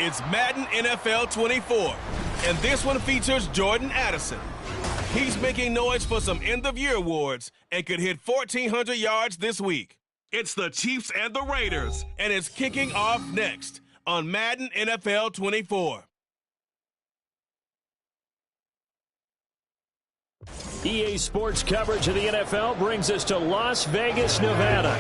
It's Madden NFL 24, and this one features Jordan Addison. He's making noise for some end-of-year awards and could hit 1,400 yards this week. It's the Chiefs and the Raiders, and it's kicking off next on Madden NFL 24. EA Sports coverage of the NFL brings us to Las Vegas, Nevada.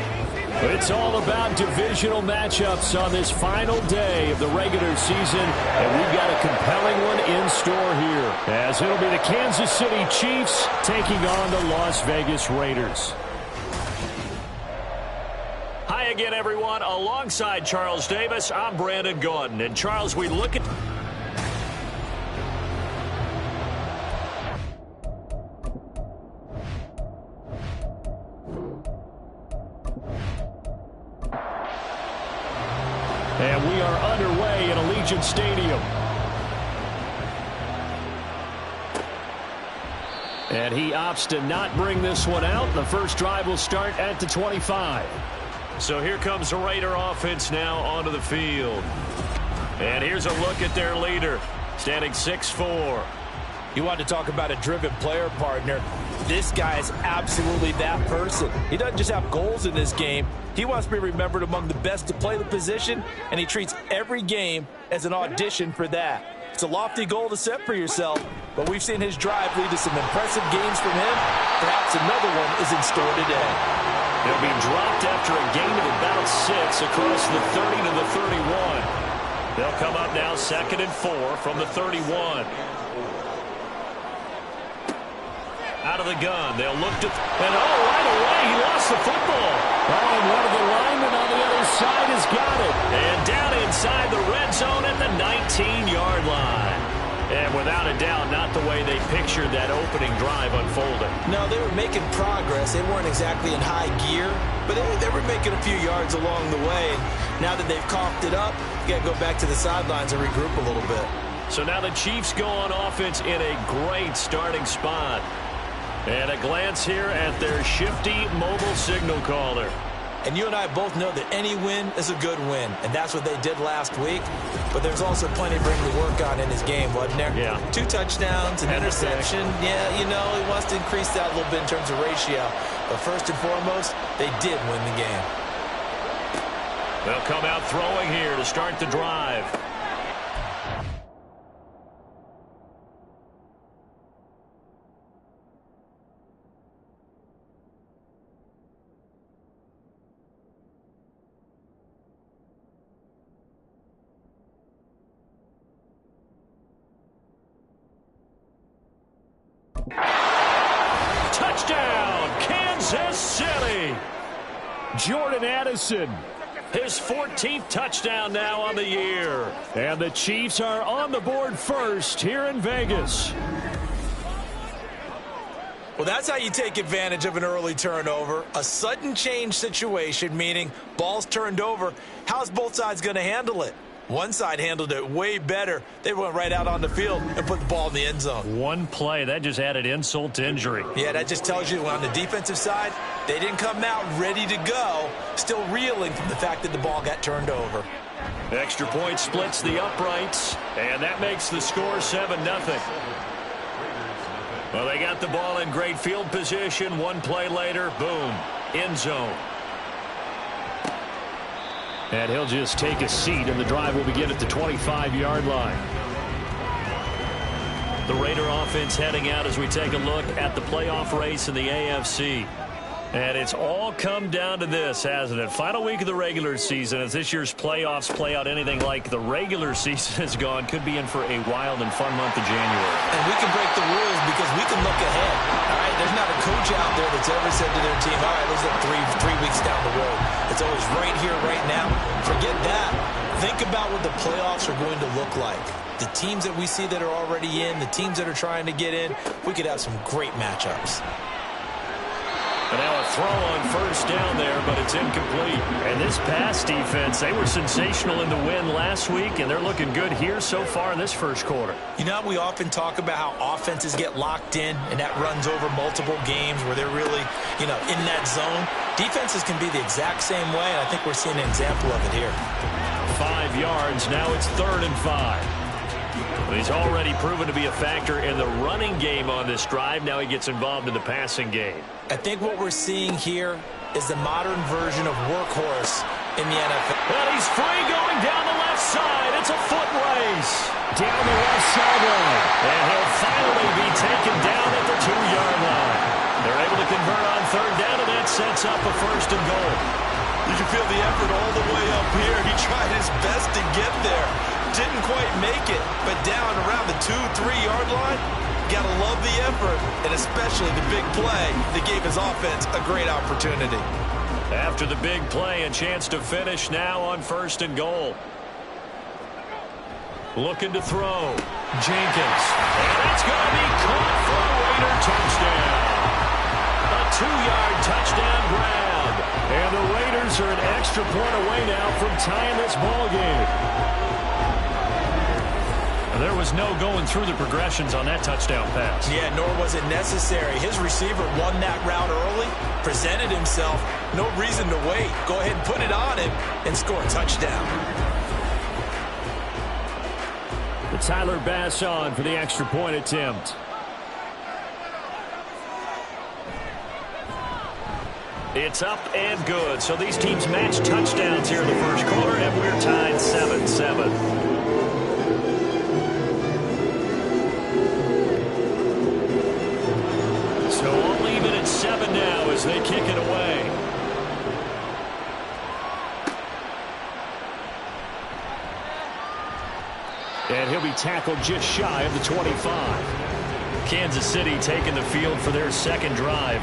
It's all about divisional matchups on this final day of the regular season, and we've got a compelling one in store here, as it'll be the Kansas City Chiefs taking on the Las Vegas Raiders. Hi again, everyone. Alongside Charles Davis, I'm Brandon Gaudin. And Charles, we look at... And we are underway in Allegiant Stadium. And he opts to not bring this one out. The first drive will start at the 25. So here comes the Raider offense now onto the field. And here's a look at their leader, standing 6'4". You want to talk about a driven player, partner. This guy is absolutely that person. He doesn't just have goals in this game. He wants to be remembered among the best to play the position, and he treats every game as an audition for that. It's a lofty goal to set for yourself, but we've seen his drive lead to some impressive games from him. Perhaps another one is in store today. He'll be dropped after a gain of about 6 across the 30 to the 31. They'll come up now 2nd and 4 from the 31. Out of the gun. They'll look to... And right away, he lost the football. And one of the linemen on the other side has got it. And down inside the red zone at the 19-yard line. And without a doubt, not the way they pictured that opening drive unfolding. No, they were making progress. They weren't exactly in high gear, but they were making a few yards along the way. And now that they've coughed it up, you got to go back to the sidelines and regroup a little bit. So now the Chiefs go on offense in a great starting spot. And a glance here at their shifty mobile signal caller. And you and I both know that any win is a good win, and that's what they did last week. But there's also plenty for him to work on in his game, wasn't there? Yeah. 2 touchdowns, an interception. Yeah, you know, he wants to increase that a little bit in terms of ratio. But first and foremost, they did win the game. They'll come out throwing here to start the drive. Touchdown, Kansas City! Jordan Addison, his 14th touchdown now on the year. And the Chiefs are on the board first here in Vegas. Well, that's how you take advantage of an early turnover. A sudden change situation, meaning ball's turned over. How's both sides going to handle it? One side handled it way better. They went right out on the field and put the ball in the end zone. One play, that just added insult to injury. Yeah, that just tells you on the defensive side, they didn't come out ready to go, still reeling from the fact that the ball got turned over. Extra point splits the uprights, and that makes the score 7-0. Well, they got the ball in great field position. One play later, boom, end zone. And he'll just take a seat, and the drive will begin at the 25-yard line. The Raider offense heading out as we take a look at the playoff race in the AFC. And it's all come down to this, hasn't it? Final week of the regular season. As this year's playoffs play out anything like the regular season has gone, could be in for a wild and fun month of January. And we can break the rules because we can look ahead. All right, there's not a coach out there that's ever said to their team, all right, let's look three weeks down the road. It's always right here, right now. Forget that. Think about what the playoffs are going to look like. The teams that we see that are already in, the teams that are trying to get in, we could have some great matchups. And now a throw on first down there, but it's incomplete. And this pass defense, they were sensational in the win last week, and they're looking good here so far in this first quarter. You know, we often talk about how offenses get locked in, and that runs over multiple games where they're really, in that zone. Defenses can be the exact same way, and I think we're seeing an example of it here. 5 yards. Now it's 3rd and 5. But he's already proven to be a factor in the running game on this drive. Now he gets involved in the passing game. I think what we're seeing here is the modern version of workhorse in the NFL. And he's free going down the left side. It's a foot race. Down the left sideline. And he'll finally be taken down at the 2-yard line. They're able to convert on 3rd down, and that sets up a 1st and goal. You can feel the effort all the way up here. He tried his best to get there. Didn't quite make it, but down around the 2-3-yard line, gotta love the effort, and especially the big play that gave his offense a great opportunity. After the big play, a chance to finish now on 1st and goal. Looking to throw. Jenkins. And it's going to be caught for a Raider touchdown. A 2-yard touchdown grab. And the Raiders are an extra point away now from tying this ball game. There was no going through the progressions on that touchdown pass. Yeah, nor was it necessary. His receiver won that route early, presented himself. No reason to wait. Go ahead and put it on him and score a touchdown. The Tyler Bass on for the extra point attempt. It's up and good. So these teams match touchdowns here in the first quarter, and we're tied 7-7. So all even at 7 now as they kick it away. And he'll be tackled just shy of the 25. Kansas City taking the field for their second drive.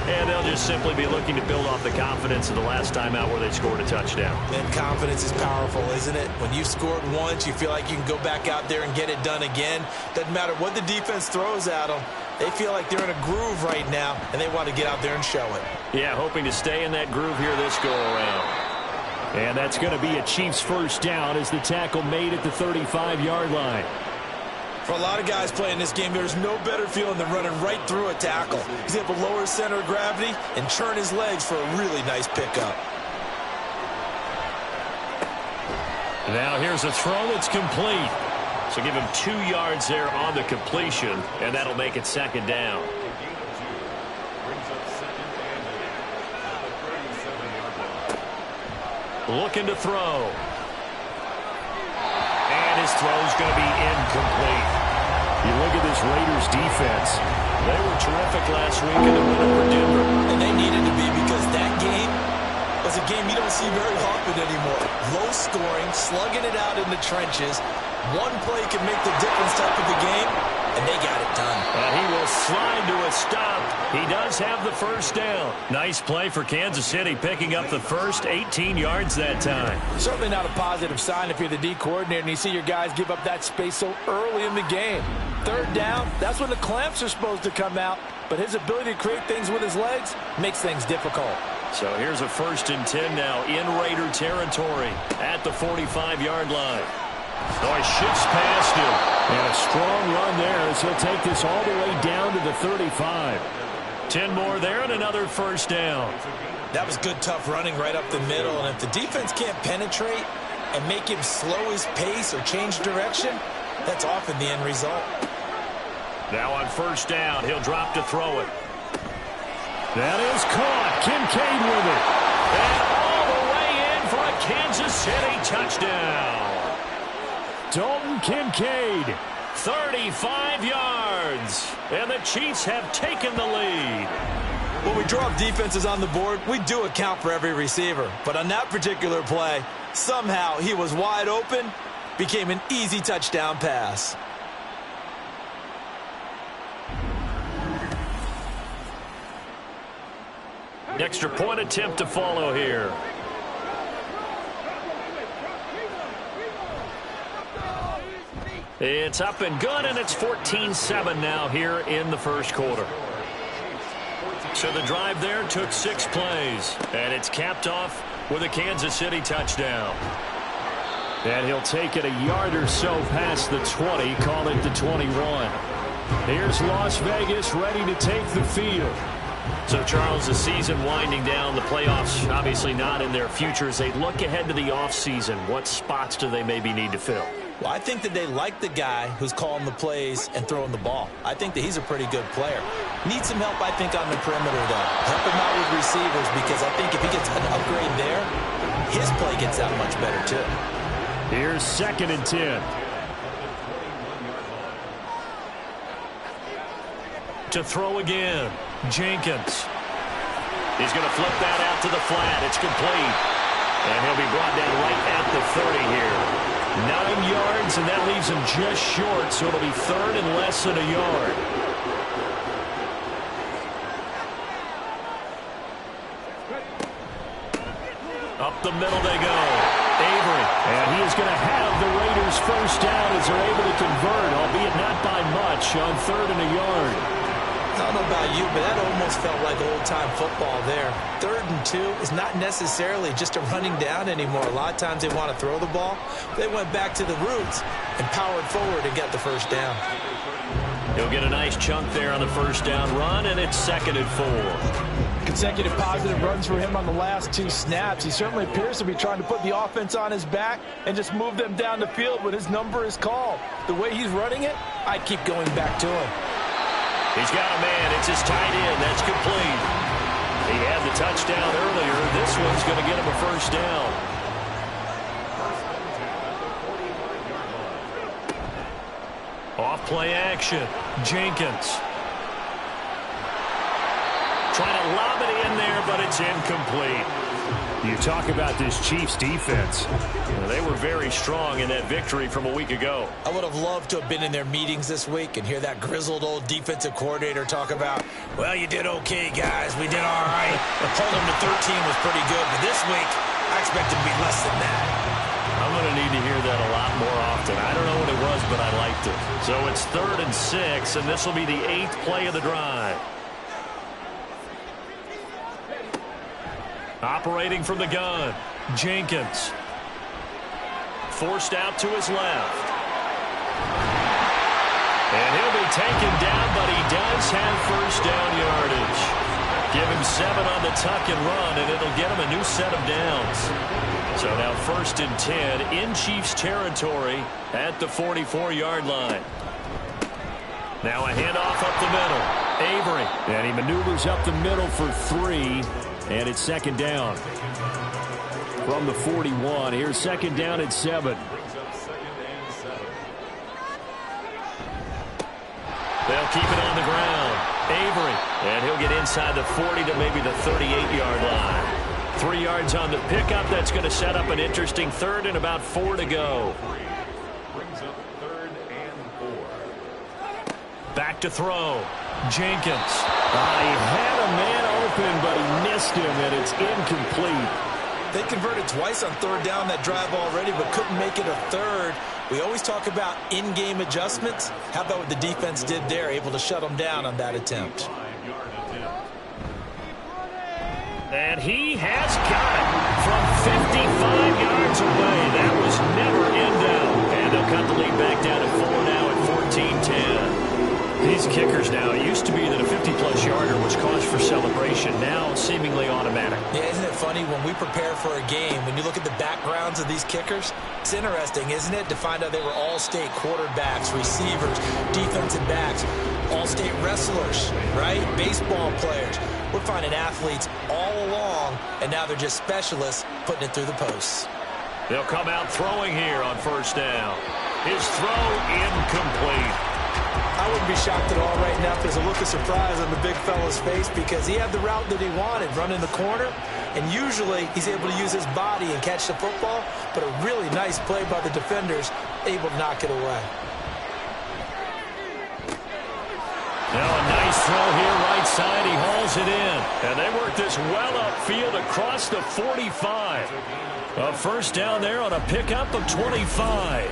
And they'll just simply be looking to build off the confidence of the last time out where they scored a touchdown. And confidence is powerful, isn't it? When you've scored once, you feel like you can go back out there and get it done again. Doesn't matter what the defense throws at them. They feel like they're in a groove right now, and they want to get out there and show it. Yeah, hoping to stay in that groove here this go-around. And that's going to be a Chiefs first down as the tackle made at the 35-yard line. For a lot of guys playing this game, there's no better feeling than running right through a tackle. He's able to lower his center of gravity and churn his legs for a really nice pickup. Now here's a throw that's complete. So give him 2 yards there on the completion, and that'll make it 2nd down. Looking to throw. And his throw's going to be incomplete. You look at this Raiders defense. They were terrific last week in the win over Denver. And they needed to be because that game was a game you don't see very often anymore. Low scoring, slugging it out in the trenches. One play can make the difference type of the game, and they got it done. And he will slide to a stop. He does have the first down. Nice play for Kansas City, picking up the first 18 yards that time. Certainly not a positive sign if you're the D coordinator and you see your guys give up that space so early in the game. 3rd down, that's when the clamps are supposed to come out, but his ability to create things with his legs makes things difficult. So here's a 1st and 10 now in Raider territory at the 45-yard line. So he shifts past him. And a strong run there as he'll take this all the way down to the 35. 10 more there and another first down. That was good, tough running right up the middle. And if the defense can't penetrate and make him slow his pace or change direction, that's often the end result. Now on first down, he'll drop to throw it. That is caught. Kincaid with it. And all the way in for a Kansas City touchdown. Dalton Kincaid, 35 yards. And the Chiefs have taken the lead. When we draw up defenses on the board, we do account for every receiver. But on that particular play, somehow he was wide open, became an easy touchdown pass. Extra point attempt to follow here. It's up and good, and it's 14-7 now here in the first quarter. So the drive there took 6 plays, and it's capped off with a Kansas City touchdown. And he'll take it a yard or so past the 20, call it the 21. Here's Las Vegas ready to take the field. So, Charles, the season winding down, the playoffs obviously not in their future. As they look ahead to the offseason, what spots do they maybe need to fill? Well, I think that they like the guy who's calling the plays and throwing the ball. I think that he's a pretty good player. Needs some help, I think, on the perimeter, though. Help him out with receivers, because I think if he gets an upgrade there, his play gets that much better, too. Here's 2nd and 10. To throw again, Jenkins. He's going to flip that out to the flat. It's complete. And he'll be brought down right at the 30 here. 9 yards, and that leaves him just short, so it'll be 3rd and less than a yard. Up the middle they go. Avery. And he is going to have the Raiders first down as they're able to convert, albeit not by much, on 3rd and a yard. I don't know about you, but that almost felt like old-time football there. 3rd and 2 is not necessarily just a running down anymore. A lot of times they want to throw the ball. They went back to the roots and powered forward and get the first down. He'll get a nice chunk there on the first down run, and it's 2nd and 4. Consecutive positive runs for him on the last 2 snaps. He certainly appears to be trying to put the offense on his back and just move them down the field when his number is called. The way he's running it, I keep going back to him. He's got a man. It's his tight end. That's complete. He had the touchdown earlier. This one's going to get him a first down. Off play action. Jenkins. Trying to lob it in there, but it's incomplete. You talk about this Chiefs defense. They were very strong in that victory from a week ago. I would have loved to have been in their meetings this week and hear that grizzled old defensive coordinator talk about, well, you did okay, guys. We did all right. Holding them to 13 was pretty good, but this week I expect it to be less than that. I'm going to need to hear that a lot more often. I don't know what it was, but I liked it. So it's 3rd and 6, and this will be the 8th play of the drive. Operating from the gun, Jenkins. Forced out to his left. And he'll be taken down, but he does have first down yardage. Give him 7 on the tuck and run, and it'll get him a new set of downs. So now 1st and 10 in Chiefs territory at the 44-yard line. Now a handoff up the middle. Avery. And he maneuvers up the middle for 3. And it's 2nd down. From the 41. Here's 2nd down at 7. They'll keep it on the ground. Avery. And he'll get inside the 40 to maybe the 38-yard line. 3 yards on the pickup. That's going to set up an interesting 3rd and about 4 to go. Back to throw. Jenkins. He had a man open, but he missed him, and it's incomplete. They converted twice on 3rd down that drive already, but couldn't make it a 3rd. We always talk about in-game adjustments. How about what the defense did there, able to shut them down on that attempt? And he has got it from 55 yards away. That was never in doubt. And they'll cut the lead back down to 4 now at 14-10. These kickers now, it used to be that a 50-plus yarder was cause for celebration, now seemingly automatic. Yeah, isn't it funny when we prepare for a game, when you look at the backgrounds of these kickers, it's interesting, isn't it, to find out they were all-state quarterbacks, receivers, defensive backs, all-state wrestlers, right? Baseball players. We're finding athletes all along, and now they're just specialists putting it through the posts. They'll come out throwing here on 1st down. His throw incomplete. I wouldn't be shocked at all right now if there's a look of surprise on the big fella's face, because he had the route that he wanted, running the corner, and usually he's able to use his body and catch the football, but a really nice play by the defenders, able to knock it away. Now a nice throw here, right side. He hauls it in. And they work this well upfield across the 45. A first down there on a pickup of 25.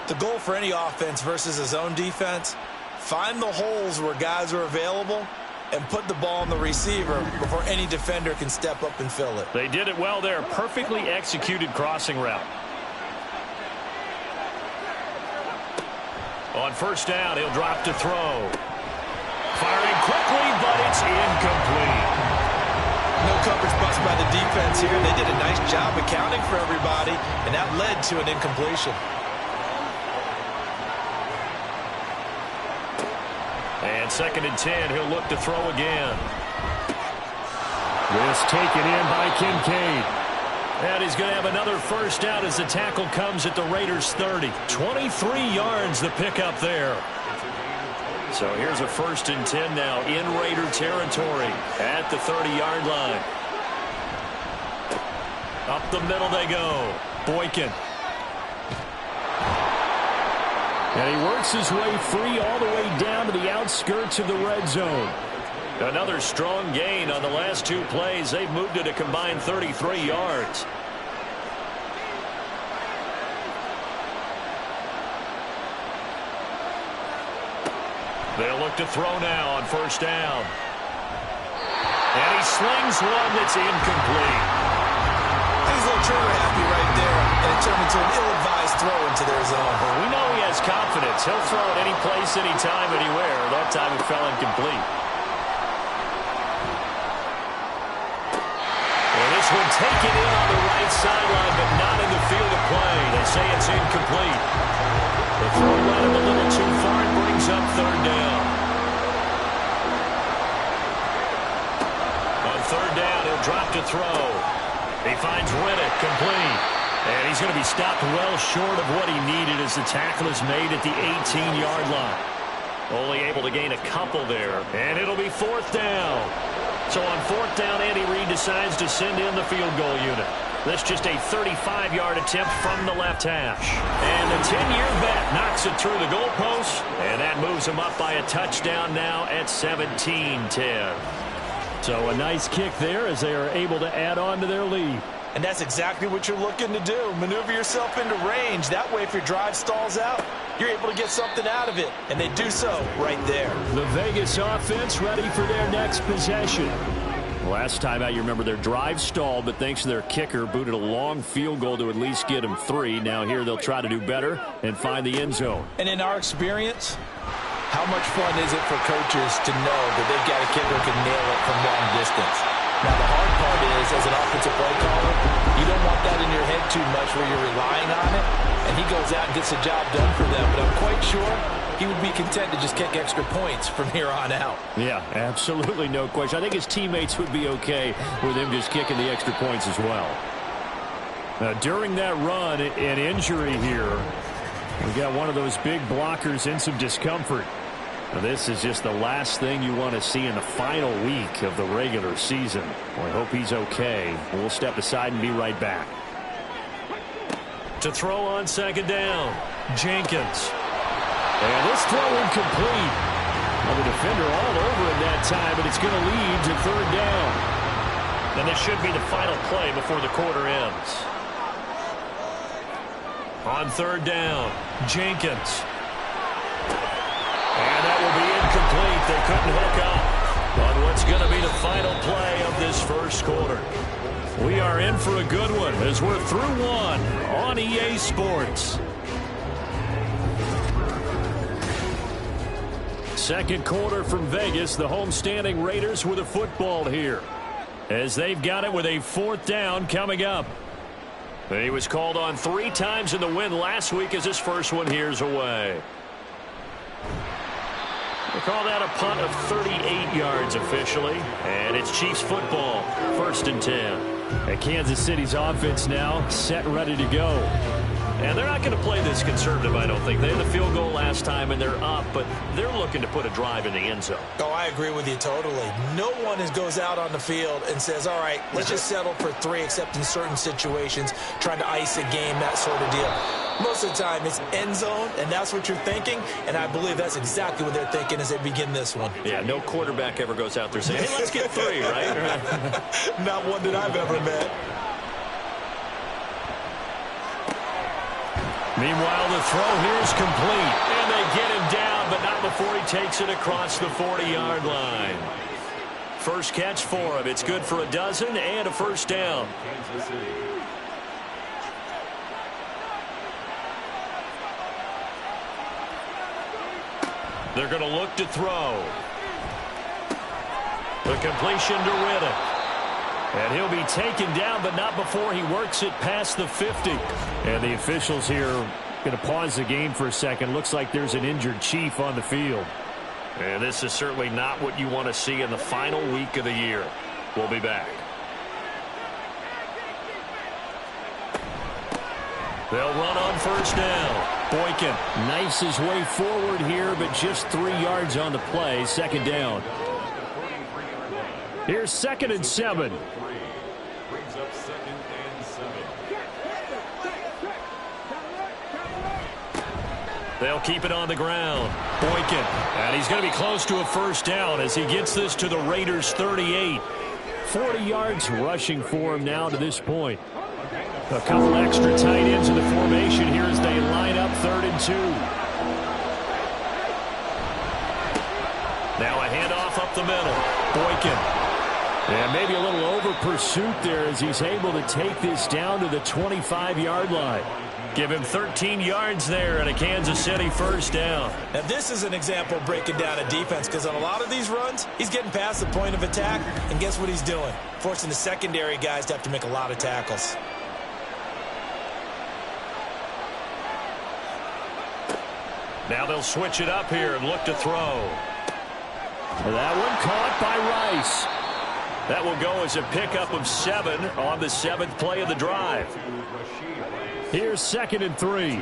The goal for any offense versus a zone defense, find the holes where guys are available and put the ball on the receiver before any defender can step up and fill it. They did it well there. Perfectly executed crossing route. On 1st down, he'll drop to throw. Firing quickly, but It's incomplete. No coverage bust by the defense here. They did a nice job accounting for everybody, and that led to an incompletion. And 2nd and 10, he'll look to throw again. This taken in by Kincaid. And he's going to have another first down as the tackle comes at the Raiders' 30. 23 yards the pickup there. So here's a 1st and 10 now in Raider territory at the 30-yard line. Up the middle they go. Boykin. And he works his way free all the way down to the outskirts of the red zone. Another strong gain on the last 2 plays. They've moved it a combined 33 yards. They'll look to throw now on 1st down. And he slings one that's incomplete. He's a little trigger happy right there, and it turned into an ill-advised throw into their zone. Well, we know he has confidence. He'll throw it any place, anytime, anywhere. That time it fell incomplete. Well, this one taken in on the right sideline, but not in the field of play. They say it's incomplete. The throw led him a little too far and brings up 3rd down. On 3rd down, he'll drop to throw. He finds Riddick complete. And he's going to be stopped well short of what he needed as the tackle is made at the 18-yard line. Only able to gain a couple there. And it'll be 4th down. So on 4th down, Andy Reid decides to send in the field goal unit. That's just a 35-yard attempt from the left hash. And the 10-year vet knocks it through the goalpost. And that moves him up by a touchdown now at 17-10. So a nice kick there as they are able to add on to their lead. And that's exactly what you're looking to do. Maneuver yourself into range. That way, if your drive stalls out, you're able to get something out of it. And they do so right there. The Vegas offense ready for their next possession. Last time out, you remember their drive stalled, but thanks to their kicker, booted a long field goal to at least get them 3. Now here they'll try to do better and find the end zone. And in our experience, how much fun is it for coaches to know that they've got a kicker who can nail it from long distance? Now, the hard part is, as an offensive play caller, you don't want that in your head too much where you're relying on it, and he goes out and gets the job done for them. But I'm quite sure he would be content to just kick extra points from here on out. Yeah, absolutely no question. I think his teammates would be okay with him just kicking the extra points as well. Now, during that run, an injury here. We got one of those big blockers in some discomfort. Now, this is just the last thing you want to see in the final week of the regular season. Well, I hope he's okay. We'll step aside and be right back. To throw on 2nd down, Jenkins. And this throw incomplete. Well, the defender all over him that time, but it's going to lead to 3rd down. And this should be the final play before the quarter ends. On 3rd down, Jenkins. And that will be incomplete. They couldn't hook up on what's going to be the final play of this 1st quarter. We are in for a good one as we're through 1 on EA Sports. 2nd quarter from Vegas. The homestanding Raiders with a football here as they've got it with a 4th down coming up. He was called on 3 times in the win last week as his first one here's away. They call that a punt of 38 yards officially, and it's Chiefs football, 1st and 10. And Kansas City's offense now set, ready to go. And they're not going to play this conservative, I don't think. They had the field goal last time, and they're up, but they're looking to put a drive in the end zone. Oh, I agree with you totally. No one goes out on the field and says, all right, let's just settle for 3, except in certain situations, trying to ice a game, that sort of deal. Most of the time, it's end zone, and that's what you're thinking, and I believe that's exactly what they're thinking as they begin this one. Yeah, no quarterback ever goes out there saying, hey, let's get 3, right? Not one that I've ever met. Meanwhile, the throw here is complete, and they get him down, but not before he takes it across the 40-yard line. First catch for him. It's good for a dozen and a 1st down. They're going to look to throw. The completion to Riddick. And he'll be taken down, but not before he works it past the 50. And the officials here going to pause the game for a second. Looks like there's an injured Chief on the field. And this is certainly not what you want to see in the final week of the year. We'll be back. They'll run on first down. Boykin knifes his way forward here, but just 3 yards on the play. Second down. Here's 2nd and 7. Brings up 2nd and 7. They'll keep it on the ground. Boykin, and he's going to be close to a first down as he gets this to the Raiders' 38. 40 yards rushing for him now to this point. A couple extra tight ends in the formation here as they line up 3rd and 2. Now a handoff up the middle. Boykin. And maybe a little over pursuit there as he's able to take this down to the 25-yard line. Give him 13 yards there and a Kansas City first down. Now this is an example of breaking down a defense, because on a lot of these runs, he's getting past the point of attack, and guess what he's doing? Forcing the secondary guys to have to make a lot of tackles. Now they'll switch it up here and look to throw. That one caught by Rice. That will go as a pickup of 7 on the 7th play of the drive. Here's 2nd and 3.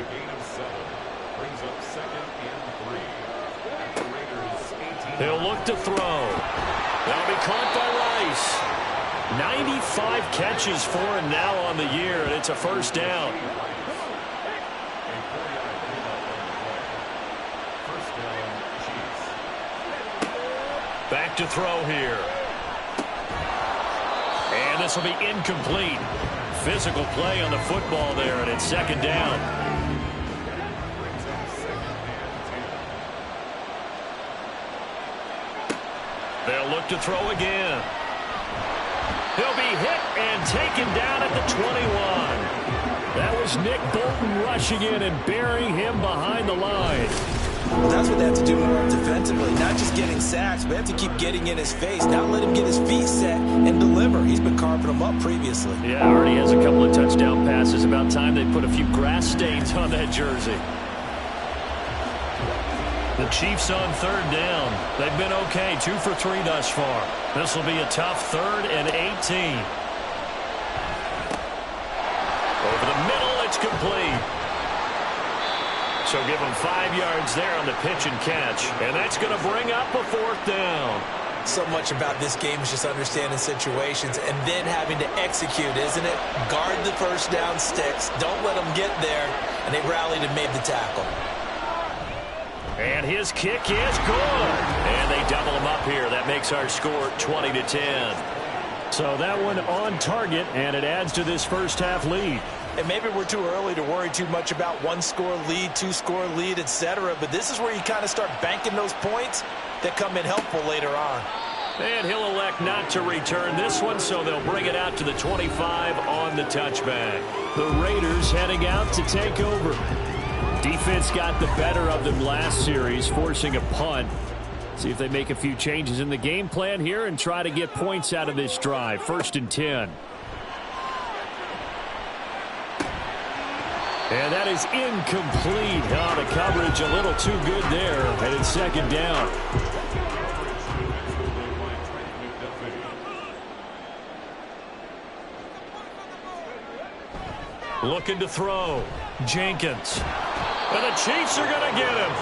He'll look to throw. That'll be caught by Rice. 95 catches for him now on the year, and it's a first down. Back to throw here. And this will be incomplete. Physical play on the football there, and it's 2nd down. They'll look to throw again. He'll be hit and taken down at the 21. That was Nick Bolton rushing in and burying him behind the line. That's what they have to do more defensively. Not just getting sacks, but they have to keep getting in his face. Not let him get his feet set and deliver. He's been carving them up previously. Yeah, already has a couple of touchdown passes. About time they put a few grass stains on that jersey. The Chiefs on 3rd down. They've been okay, 2 for 3 thus far. This will be a tough 3rd and 18. Over the middle, it's complete. So give them 5 yards there on the pitch and catch. And that's going to bring up a 4th down. So much about this game is just understanding situations and then having to execute, isn't it? Guard the first down sticks. Don't let them get there. And they rallied and made the tackle. And his kick is good. And they double him up here. That makes our score 20-10. So that one on target, and it adds to this first half lead. And maybe we're too early to worry too much about 1-score lead, 2-score lead, etc. But this is where you kind of start banking those points that come in helpful later on. And he'll elect not to return this one, so they'll bring it out to the 25 on the touchback. The Raiders heading out to take over. Defense got the better of them last series, forcing a punt. See if they make a few changes in the game plan here and try to get points out of this drive. 1st and 10. And that is incomplete. Oh, the coverage a little too good there. And it's 2nd down. Looking to throw. Jenkins. And the Chiefs are going to get him.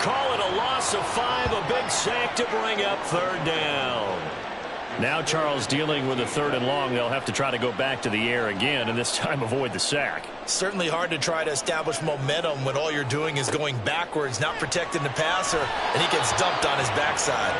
Call it a loss of 5, a big sack to bring up 3rd down. Now Charles dealing with a 3rd and long. They'll have to try to go back to the air again, and this time avoid the sack. Certainly hard to try to establish momentum when all you're doing is going backwards, not protecting the passer, and he gets dumped on his backside.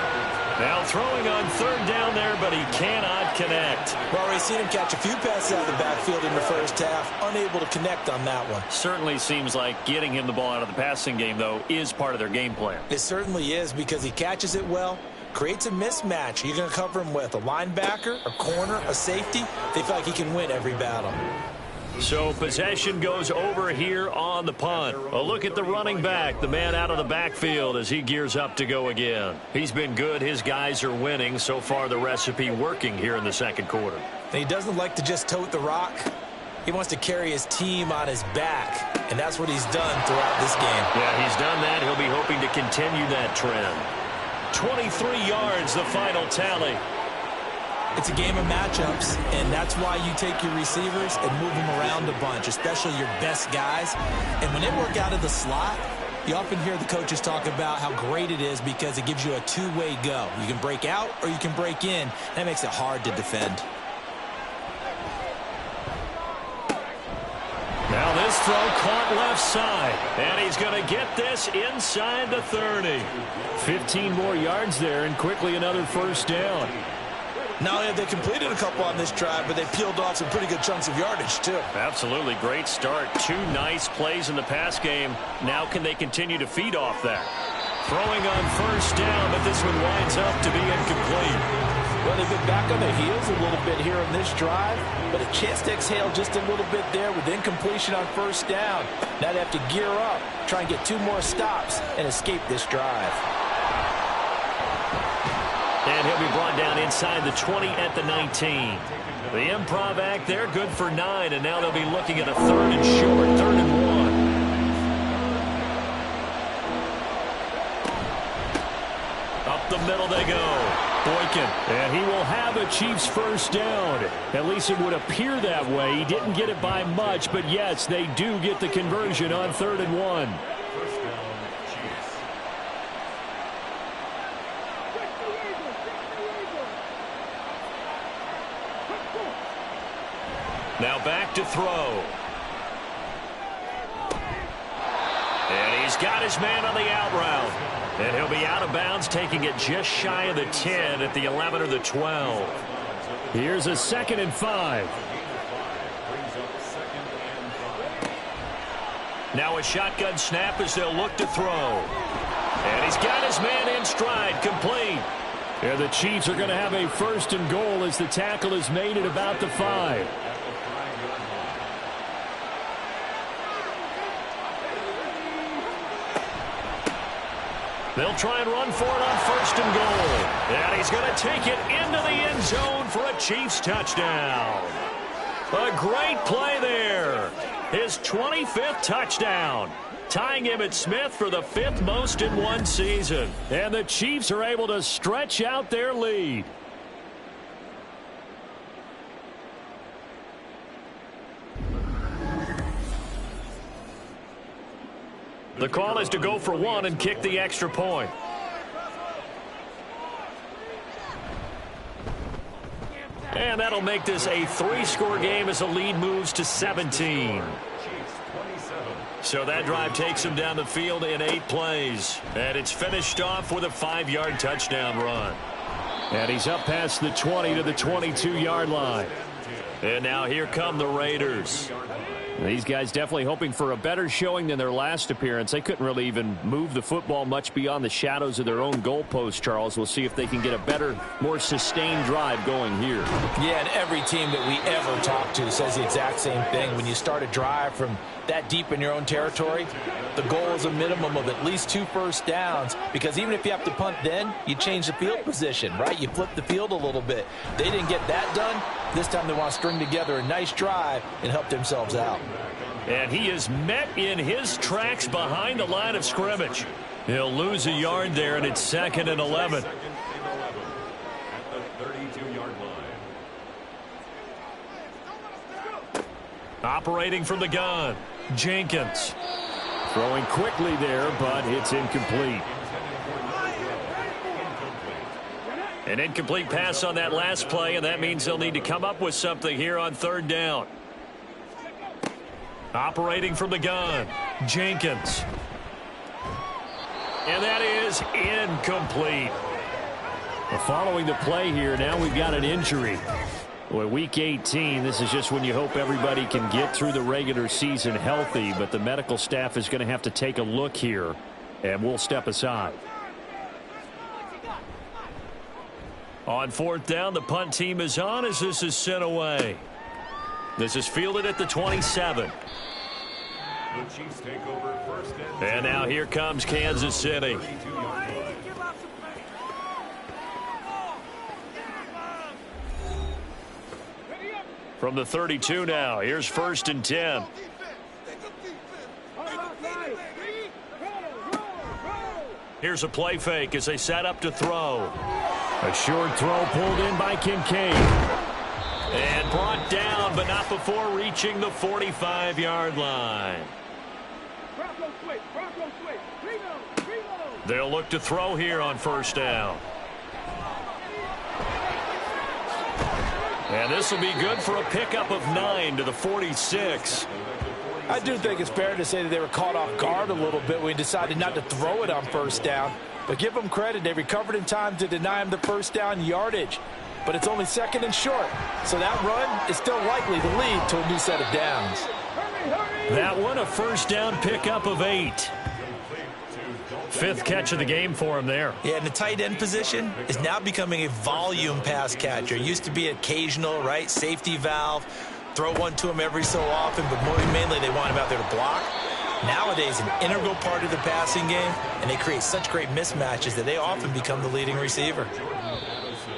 Now throwing on 3rd down there, but he cannot connect. We've already seen him catch a few passes out of the backfield in the first half, unable to connect on that one. Certainly seems like getting him the ball out of the passing game, though, is part of their game plan. It certainly is, because he catches it well, creates a mismatch. You're going to cover him with a linebacker, a corner, a safety. They feel like he can win every battle. So possession goes over here on the punt. A look at the running back, the man out of the backfield as he gears up to go again. He's been good. His guys are winning. So far, the recipe working here in the second quarter. He doesn't like to just tote the rock. He wants to carry his team on his back, and that's what he's done throughout this game. Yeah, he's done that. He'll be hoping to continue that trend. 23 yards, the final tally. It's a game of matchups, and that's why you take your receivers and move them around a bunch, especially your best guys. And when they work out of the slot, you often hear the coaches talk about how great it is because it gives you a two-way go. You can break out or you can break in. That makes it hard to defend. Now this throw caught left side, and he's going to get this inside the 30. 15 more yards there, and quickly another first down. Not only have they completed a couple on this drive, but they peeled off some pretty good chunks of yardage, too. Absolutely. Great start. 2 nice plays in the pass game. Now can they continue to feed off that? Throwing on first down, but this one winds up to be incomplete. Well, they've been back on their heels a little bit here on this drive, but a chance to exhale just a little bit there with incompletion on first down. Now they have to gear up, try and get 2 more stops, and escape this drive. And he'll be brought down inside the 20 at the 19. The improv act there, good for 9, and now they'll be looking at a 3rd and short, 3rd and 1. Up the middle they go. Boykin, and he will have a Chiefs first down. At least it would appear that way. He didn't get it by much, but yes, they do get the conversion on 3rd and 1. Now back to throw. And he's got his man on the out route. And he'll be out of bounds, taking it just shy of the 10 at the 11 or the 12. Here's a 2nd and 5. Now a shotgun snap as they'll look to throw. And he's got his man in stride, complete. And the Chiefs are going to have a 1st and goal as the tackle is made at about the 5. They'll try and run for it on 1st and goal. And he's going to take it into the end zone for a Chiefs touchdown. A great play there. His 25th touchdown. Tying Emmitt Smith for the 5th most in one season. And the Chiefs are able to stretch out their lead. The call is to go for 1 and kick the extra point. And that'll make this a 3-score game as the lead moves to 17. So that drive takes him down the field in 8 plays. And it's finished off with a 5-yard touchdown run. And he's up past the 20 to the 22-yard line. And now here come the Raiders. These guys definitely hoping for a better showing than their last appearance. They couldn't really even move the football much beyond the shadows of their own goalpost, Charles. We'll see if they can get a better, more sustained drive going here. Yeah, and every team that we ever talk to says the exact same thing. When you start a drive from that deep in your own territory, the goal is a minimum of at least 2 first downs, because even if you have to punt then, you change the field position, right? You flip the field a little bit. They didn't get that done. This time they want to string together a nice drive and help themselves out. And he is met in his tracks behind the line of scrimmage. He'll lose a yard there, and it's 2nd and 11. At the 32-yard line. Operating from the gun, Jenkins. Throwing quickly there, but it's incomplete. An incomplete pass on that last play, and that means they'll need to come up with something here on 3rd down. Operating from the gun, Jenkins. And that is incomplete. Following the play here, now we've got an injury. Well, week 18, this is just when you hope everybody can get through the regular season healthy, but the medical staff is going to have to take a look here, and we'll step aside. On 4th down, the punt team is on as this is sent away. This is fielded at the 27. The Chiefs take over first and And now here comes Kansas City. 32-yard line. From the 32 now, here's first and 10. Here's a play fake as they set up to throw. A short throw pulled in by Kincaid. And brought down, but not before reaching the 45-yard line. They'll look to throw here on first down. And this will be good for a pickup of 9 to the 46. I do think it's fair to say that they were caught off guard a little bit when we decided not to throw it on first down. But give them credit. They recovered in time to deny him the first down yardage. But it's only second and short. So that run is still likely to lead to a new set of downs. That one a first down pickup of 8. Fifth catch of the game for him there. Yeah, and the tight end position is now becoming a volume pass catcher. It used to be occasional, right? Safety valve. Throw one to him every so often, but mainly they want him out there to block. Nowadays, an integral part of the passing game, and they create such great mismatches that they often become the leading receiver.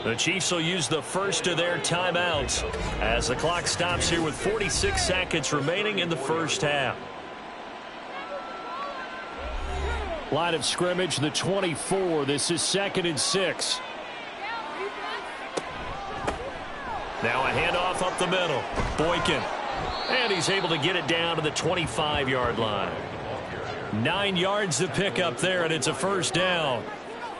The Chiefs will use the first of their timeouts as the clock stops here with 46 seconds remaining in the first half. Line of scrimmage, the 24. This is second and 6. Now a handoff up the middle. Boykin. And he's able to get it down to the 25-yard line. 9 yards to pick up there, and it's a first down.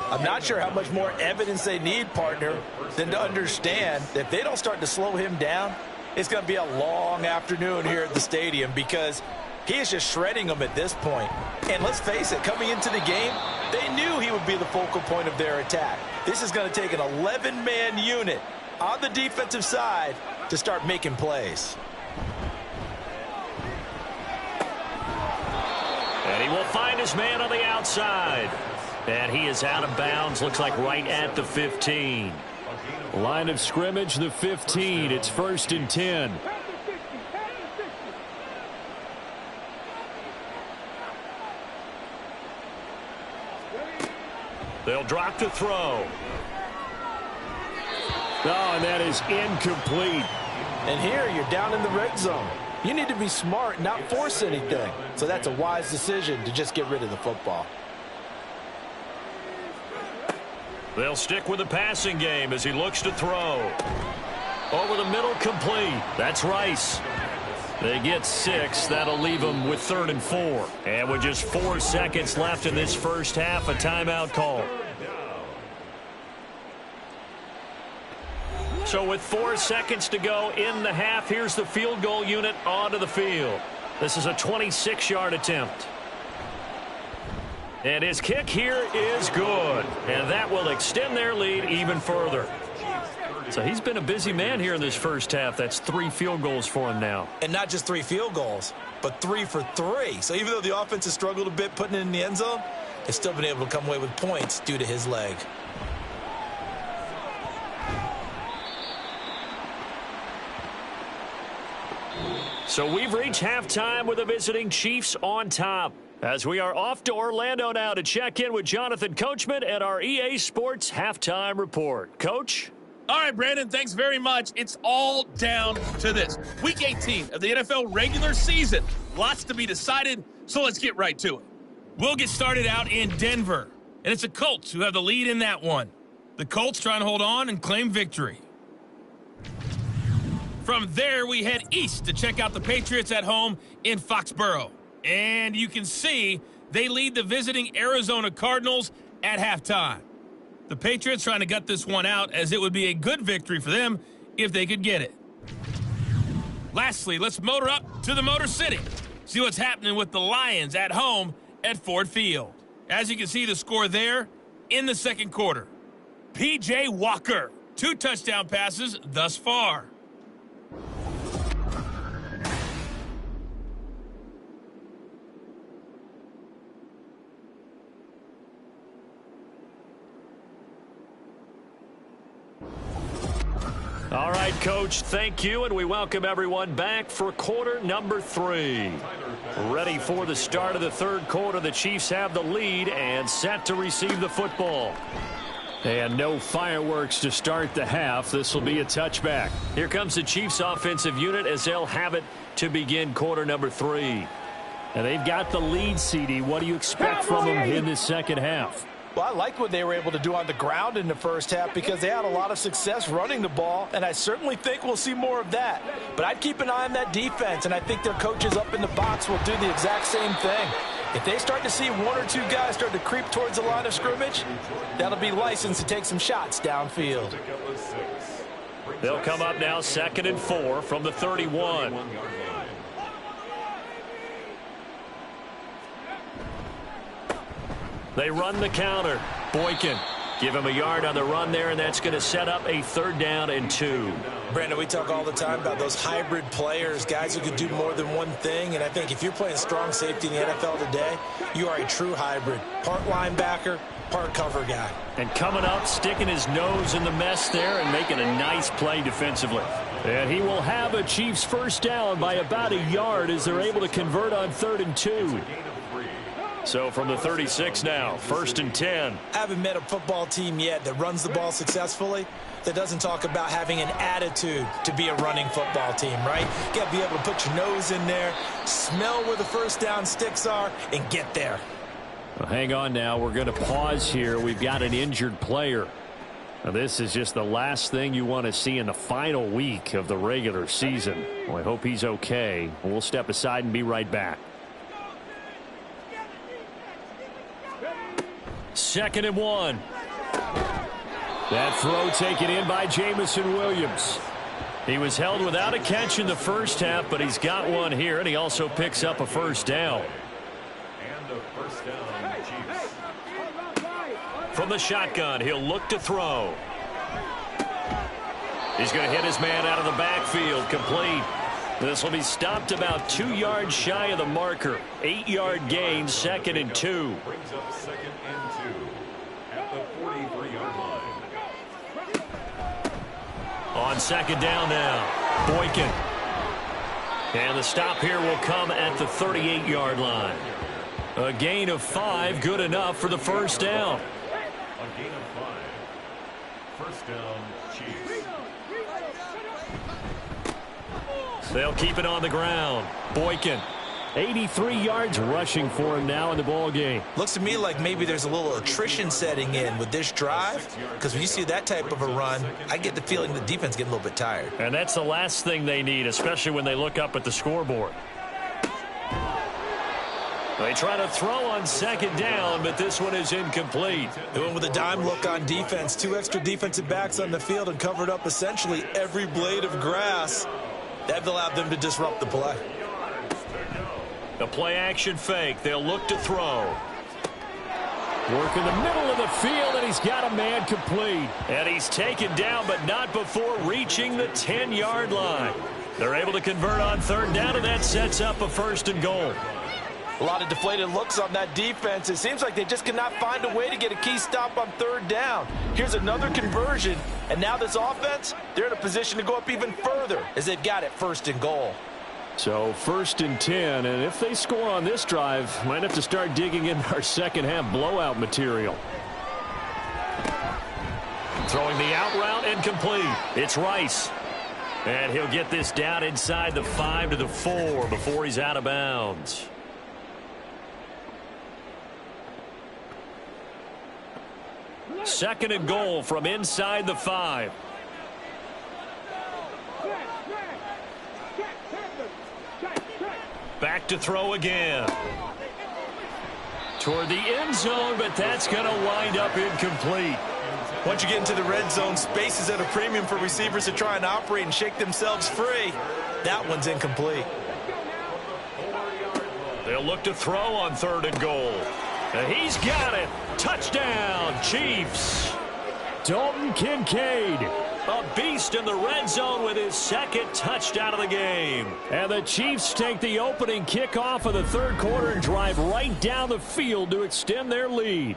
I'm not sure how much more evidence they need, partner, than to understand that if they don't start to slow him down, it's going to be a long afternoon here at the stadium because he is just shredding them at this point. And let's face it, coming into the game, they knew he would be the focal point of their attack. This is going to take an 11-man unit on the defensive side to start making plays. And he will find his man on the outside. And he is out of bounds, looks like right at the 15. Line of scrimmage, the 15. It's first and 10. They'll drop to throw. Oh, and that is incomplete. And here you're down in the red zone. You need to be smart, not force anything. So that's a wise decision to just get rid of the football. They'll stick with the passing game as he looks to throw. Over the middle, complete. That's Rice. They get 6. That'll leave them with 3rd and 4. And with just 4 seconds left in this first half, a timeout call. So with 4 seconds to go in the half, here's the field goal unit onto the field. This is a 26-yard attempt. And his kick here is good. And that will extend their lead even further. So he's been a busy man here in this first half. That's 3 field goals for him now. And not just 3 field goals, but 3 for 3. So even though the offense has struggled a bit putting it in the end zone, they've still been able to come away with points due to his leg. So we've reached halftime with the visiting Chiefs on top. As we are off to Orlando now to check in with Jonathan Coachman at our EA Sports Halftime Report. Coach? All right, Brandon, thanks very much. It's all down to this. Week 18 of the NFL regular season. Lots to be decided, so let's get right to it. We'll get started out in Denver, and it's the Colts who have the lead in that one. The Colts trying to hold on and claim victory. From there, we head east to check out the Patriots at home in Foxborough. And you can see they lead the visiting Arizona Cardinals at halftime. The Patriots trying to gut this one out as it would be a good victory for them if they could get it. Lastly, let's motor up to the Motor City. See what's happening with the Lions at home at Ford Field. As you can see the score there in the second quarter. P.J. Walker, 2 touchdown passes thus far. All right. right, Coach, thank you, and we welcome everyone back for quarter number 3. Ready for the start of the third quarter. The Chiefs have the lead and set to receive the football. And no fireworks to start the half. This will be a touchback. Here comes the Chiefs offensive unit as they'll have it to begin quarter number 3. And they've got the lead, CD. What do you expect from them in this second half? Well, I liked what they were able to do on the ground in the first half because they had a lot of success running the ball, and I certainly think we'll see more of that. But I'd keep an eye on that defense, and I think their coaches up in the box will do the exact same thing. If they start to see one or two guys start to creep towards the line of scrimmage, that'll be licensed to take some shots downfield. They'll come up now 2nd and 4 from the 31. They run the counter. Boykin, give him a yard on the run there, and that's going to set up a 3rd down and 2. Brandon, we talk all the time about those hybrid players, guys who could do more than one thing, and I think if you're playing strong safety in the NFL today, you are a true hybrid. Part linebacker, part cover guy. And coming up, sticking his nose in the mess there and making a nice play defensively. And he will have a Chiefs 1st down by about a yard as they're able to convert on 3rd and 2. So from the 36 now, 1st and 10. I haven't met a football team yet that runs the ball successfully that doesn't talk about having an attitude to be a running football team, right? You got to be able to put your nose in there, smell where the 1st down sticks are, and get there. Well, hang on now. We're going to pause here. We've got an injured player. Now, this is just the last thing you want to see in the final week of the regular season. Well, I hope he's okay. We'll step aside and be right back. 2nd and 1. That throw taken in by Jamison Williams. He was held without a catch in the first half, but he's got one here, and he also picks up a 1st down. And a 1st down, Chiefs. From the shotgun, he'll look to throw. He's going to hit his man out of the backfield, complete. This will be stopped about 2 yards shy of the marker. 8-yard gain, 2nd and 2. Brings up 2nd and 2 at the 43-yard line. On 2nd down now, Boykin. And the stop here will come at the 38-yard line. A gain of 5, good enough for the 1st down. A gain of 5. 1st down, Chiefs. They'll keep it on the ground. Boykin, 83 yards rushing for him now in the ball game. Looks to me like maybe there's a little attrition setting in with this drive, because when you see that type of a run, I get the feeling the defense getting a little bit tired. And that's the last thing they need, especially when they look up at the scoreboard. They try to throw on 2nd down, but this one is incomplete. They went with a dime look on defense. 2 extra defensive backs on the field and covered up essentially every blade of grass. That allowed them to disrupt the play. The play-action fake. They'll look to throw. Work in the middle of the field, and he's got a man complete. And he's taken down, but not before reaching the 10-yard line. They're able to convert on 3rd down, and that sets up a 1st and goal. A lot of deflated looks on that defense. It seems like they just cannot find a way to get a key stop on 3rd down. Here's another conversion, and now this offense, they're in a position to go up even further as they've got it 1st and goal. So 1st and 10, and if they score on this drive, might have to start digging in our second half blowout material. Throwing the out route and complete. It's Rice. And he'll get this down inside the 5 to the 4 before he's out of bounds. Second and goal from inside the 5. Back to throw again. Toward the end zone, but that's going to wind up incomplete. Once you get into the red zone, space is at a premium for receivers to try and operate and shake themselves free. That one's incomplete. They'll look to throw on 3rd and goal. And he's got it. Touchdown, Chiefs. Dalton Kincaid, a beast in the red zone with his 2nd touchdown of the game. And the Chiefs take the opening kickoff of the 3rd quarter and drive right down the field to extend their lead.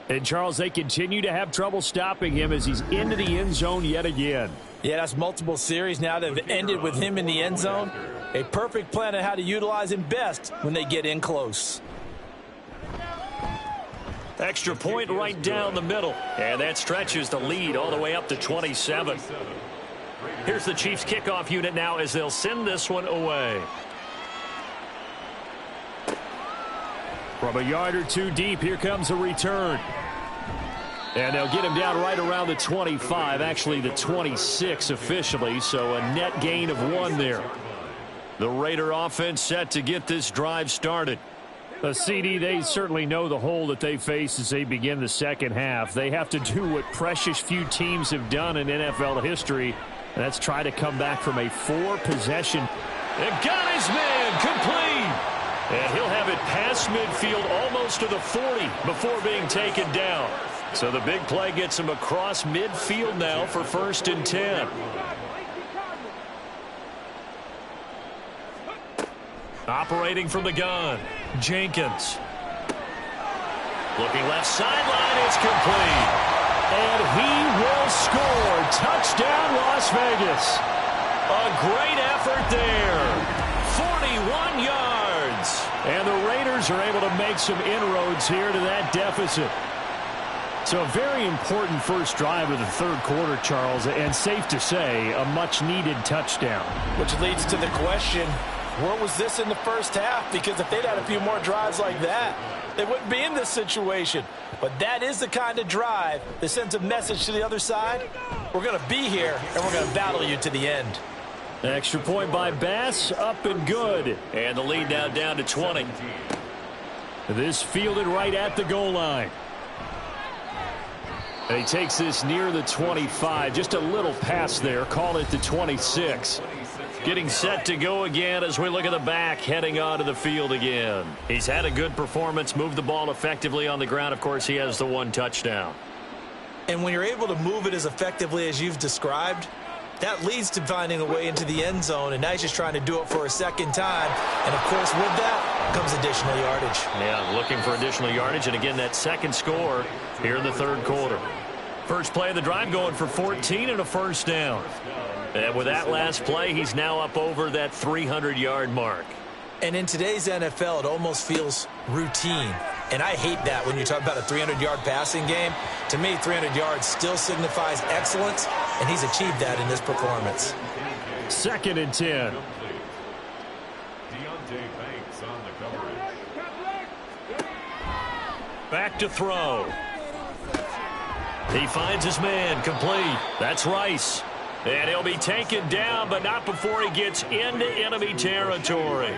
And, Charles, they continue to have trouble stopping him as he's into the end zone yet again. Yeah, that's multiple series now that have ended with him in the end zone. A perfect plan on how to utilize him best when they get in close. Extra point right down the middle. And that stretches the lead all the way up to 27. Here's the Chiefs kickoff unit now as they'll send this one away. From a yard or two deep, here comes a return. And they'll get him down right around the 25, actually the 26 officially, so a net gain of 1 there. The Raider offense set to get this drive started. CD, they certainly know the hole that they face as they begin the second half. They have to do what precious few teams have done in NFL history, and that's try to come back from a 4-possession. And got his man complete. And he'll have it past midfield almost to the 40 before being taken down. So the big play gets him across midfield now for 1st and 10. Operating from the gun, Jenkins. Looking left sideline, it's complete. And he will score. Touchdown, Las Vegas. A great effort there. 41 yards. And the Raiders are able to make some inroads here to that deficit. So a very important first drive of the third quarter, Charles, and safe to say, a much-needed touchdown. Which leads to the question, where was this in the first half? Because if they'd had a few more drives like that, they wouldn't be in this situation. But that is the kind of drive that sends a message to the other side. We're going to be here, and we're going to battle you to the end. Extra point by Bass, up and good. And the lead now down to 20. This fielded right at the goal line. And he takes this near the 25. Just a little pass there. Call it the 26. Getting set to go again as we look at the back, heading onto the field again. He's had a good performance, moved the ball effectively on the ground. Of course, he has the 1 touchdown. And when you're able to move it as effectively as you've described, that leads to finding a way into the end zone, and now he's just trying to do it for a second time. And, of course, with that comes additional yardage. Yeah, looking for additional yardage, and again, that second score here in the third quarter. First play of the drive going for 14 and a first down. And with that last play, he's now up over that 300-yard mark. And in today's NFL, it almost feels routine. And I hate that when you talk about a 300-yard passing game. To me, 300 yards still signifies excellence, and he's achieved that in this performance. 2nd and 10. Back to throw. He finds his man, complete. That's Rice. And he'll be taken down, but not before he gets into enemy territory.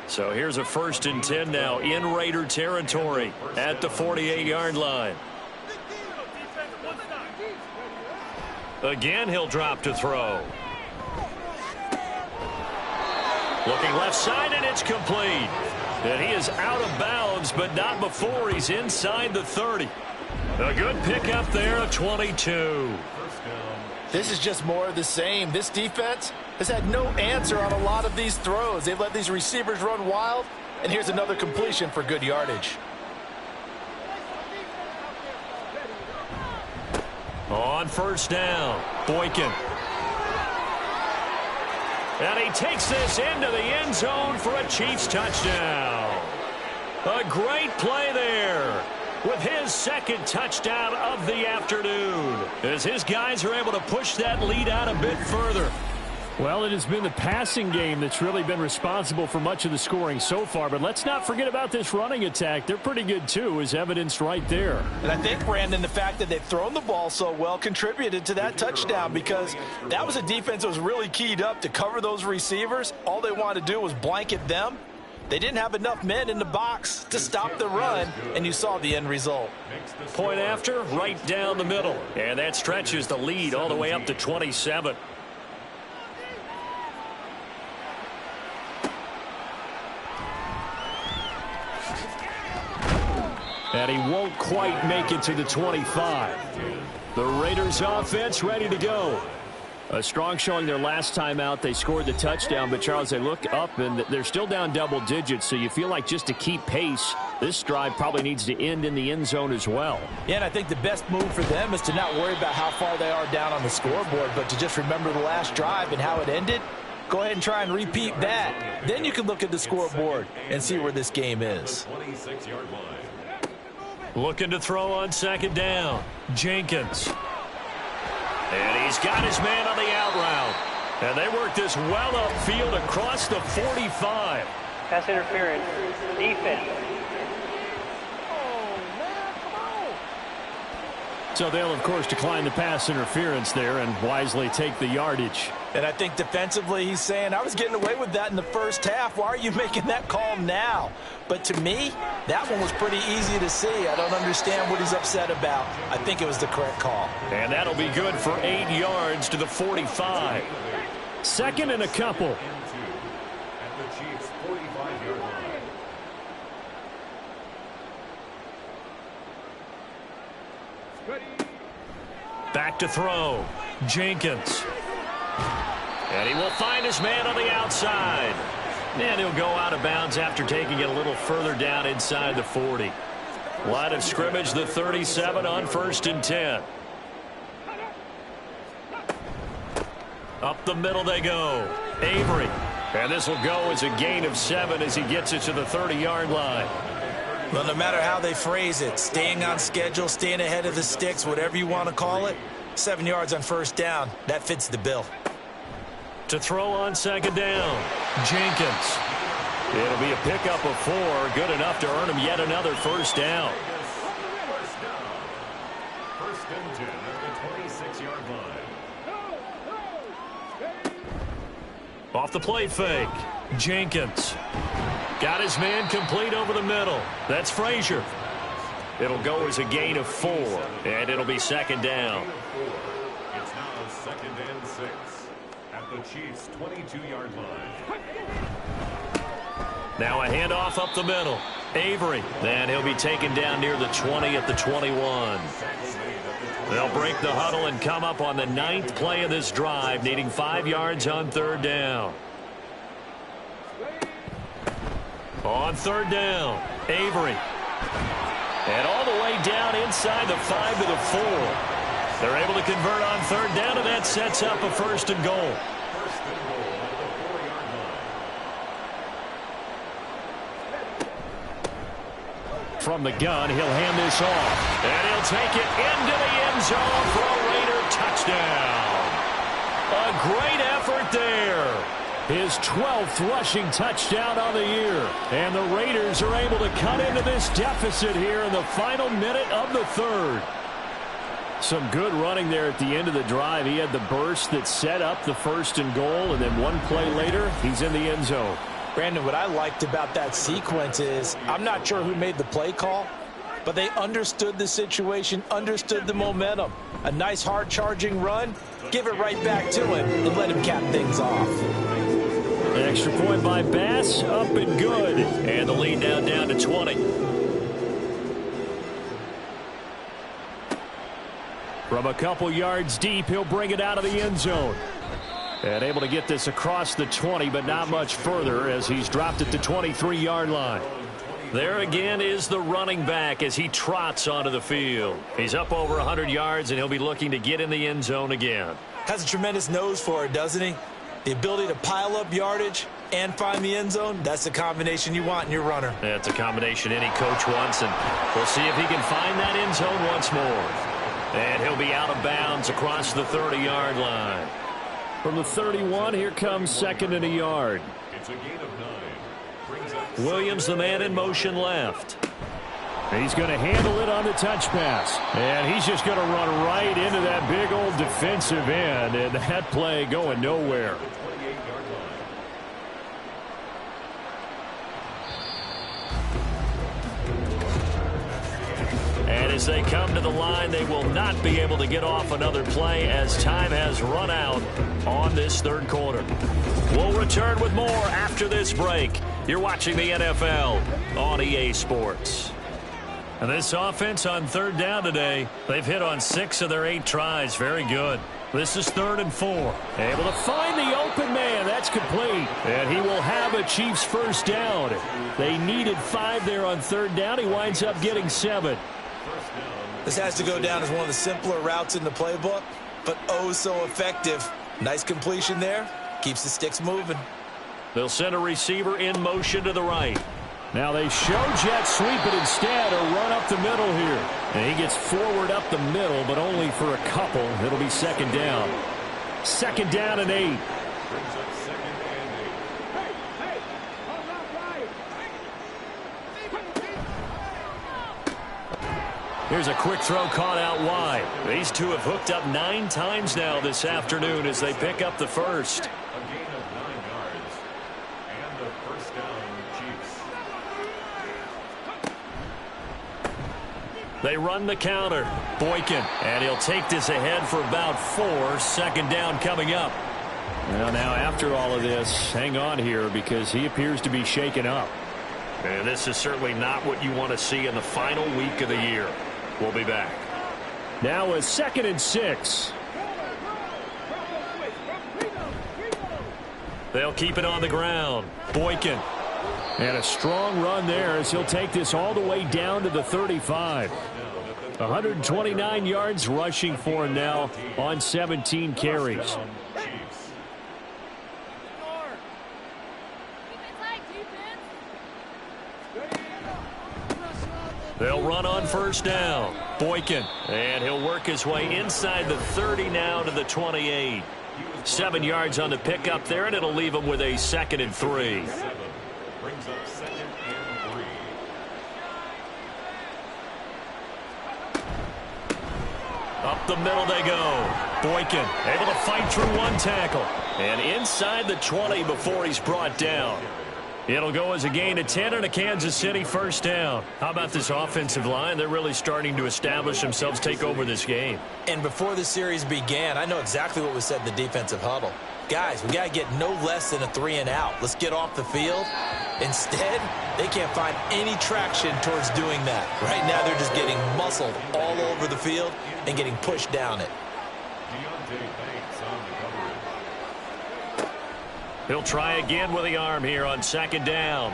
So here's a 1st and 10 now in Raider territory at the 48-yard line. Again, he'll drop to throw. Looking left side, and it's complete. And he is out of bounds, but not before he's inside the 30. A good pickup there of 22. This is just more of the same. This defense has had no answer on a lot of these throws. They've let these receivers run wild, and here's another completion for good yardage. On first down, Boykin. And he takes this into the end zone for a Chiefs touchdown. A great play there with his 2nd touchdown of the afternoon, as his guys are able to push that lead out a bit further. Well, it has been the passing game that's really been responsible for much of the scoring so far, but let's not forget about this running attack. They're pretty good, too, as evidenced right there. And I think, Brandon, the fact that they've thrown the ball so well contributed to that touchdown, because that was a defense that was really keyed up to cover those receivers. All they wanted to do was blanket them. They didn't have enough men in the box to stop the run, and you saw the end result. Point after, right down the middle. And that stretches the lead all the way up to 27. And he won't quite make it to the 25. The Raiders offense ready to go. A strong showing their last time out. They scored the touchdown, but, Charles, they look up, and they're still down double digits, so you feel like just to keep pace, this drive probably needs to end in the end zone as well. Yeah, and I think the best move for them is to not worry about how far they are down on the scoreboard, but to just remember the last drive and how it ended. Go ahead and try and repeat that. Then you can look at the scoreboard and see where this game is. Looking to throw on second down. Jenkins. And he's got his man on the out route. And they work this well upfield across the 45. Pass interference. Defense. So they'll, of course, decline the pass interference there and wisely take the yardage. And I think defensively he's saying, I was getting away with that in the first half. Why are you making that call now? But to me, that one was pretty easy to see. I don't understand what he's upset about. I think it was the correct call. And that'll be good for 8 yards to the 45. Second and a couple. At the Chiefs' 45-yard line. Back to throw. Jenkins. And he will find his man on the outside. And he'll go out of bounds after taking it a little further down inside the 40. Line of scrimmage, the 37 on 1st and 10. Up the middle they go. Avery. And this will go as a gain of 7 as he gets it to the 30-yard line. Well, no matter how they phrase it, staying on schedule, staying ahead of the sticks, whatever you want to call it, 7 yards on 1st down, that fits the bill. To throw on second down, Jenkins. It'll be a pickup of 4, good enough to earn him yet another 1st down. First and 10 at the 26-yard line. Off the play fake, Jenkins. Got his man complete over the middle. That's Frazier. It'll go as a gain of 4, and it'll be 2nd down. It's now 2nd and 6 at the Chiefs' 22-yard line. Now a handoff up the middle. Avery. And he'll be taken down near the 20 at the 21. They'll break the huddle and come up on the 9th play of this drive, needing 5 yards on 3rd down. On 3rd down, Avery. And all the way down inside the 5 to the 4. They're able to convert on 3rd down, and that sets up a 1st and goal. From the gun, he'll hand this off. And he'll take it into the end zone for a Raider touchdown. A great effort there. His 12th rushing touchdown on the year. And the Raiders are able to cut into this deficit here in the final minute of the 3rd. Some good running there at the end of the drive. He had the burst that set up the 1st and goal, and then one play later, he's in the end zone. Brandon, what I liked about that sequence is I'm not sure who made the play call, but they understood the situation, understood the momentum. A nice hard-charging run, give it right back to him and let him cap things off. An extra point by Bass, up and good. And the lead now down to 20. From a couple yards deep, he'll bring it out of the end zone. And able to get this across the 20, but not much further as he's dropped at the 23-yard line. There again is the running back as he trots onto the field. He's up over 100 yards, and he'll be looking to get in the end zone again. Has a tremendous nose for it, doesn't he? The ability to pile up yardage and find the end zone, that's the combination you want in your runner. That's a combination any coach wants, and we'll see if he can find that end zone once more. And he'll be out of bounds across the 30-yard line. From the 31, here comes 2nd and a yard. It's a gain of 9. Williams, the man in motion left. He's going to handle it on the touch pass. And he's just going to run right into that big old defensive end. And that play going nowhere. And as they come to the line, they will not be able to get off another play as time has run out on this 3rd quarter. We'll return with more after this break. You're watching the NFL on EA Sports. And this offense on 3rd down today, they've hit on 6 of their 8 tries. Very good. This is 3rd and 4. Able to find the open man. That's complete. And he will have a Chiefs first down. They needed 5 there on 3rd down. He winds up getting 7. This has to go down as one of the simpler routes in the playbook, but oh so effective. Nice completion there. Keeps the sticks moving. They'll send a receiver in motion to the right. Now they show jet sweep, but instead a run up the middle here. And he gets forward up the middle, but only for a couple. It'll be 2nd down. 2nd down and 8. Here's a quick throw caught out wide. These two have hooked up 9 times now this afternoon as they pick up the first. A gain of 9 yards. And the first down, Chiefs. They run the counter. Boykin. And he'll take this ahead for about 4. 2nd down coming up. Well, now after all of this, hang on here because he appears to be shaken up. And this is certainly not what you want to see in the final week of the year. We'll be back. Now a 2nd and 6. They'll keep it on the ground. Boykin. And a strong run there as he'll take this all the way down to the 35. 129 yards rushing for him now on 17 carries. They'll run on first down. Boykin. And he'll work his way inside the 30 now to the 28. 7 yards on the pickup there, and it'll leave him with a 2nd and 3. Brings up 2nd and 3. Up the middle they go. Boykin able to fight through one tackle. And inside the 20 before he's brought down. It'll go as a gain of 10 and a Kansas City first down. How about this offensive line? They're really starting to establish themselves, take over this game. And before the series began, I know exactly what was said in the defensive huddle. Guys, we got to get no less than a 3 and out. Let's get off the field. Instead, they can't find any traction towards doing that. Right now, they're just getting muscled all over the field and getting pushed down it. He'll try again with the arm here on 2nd down.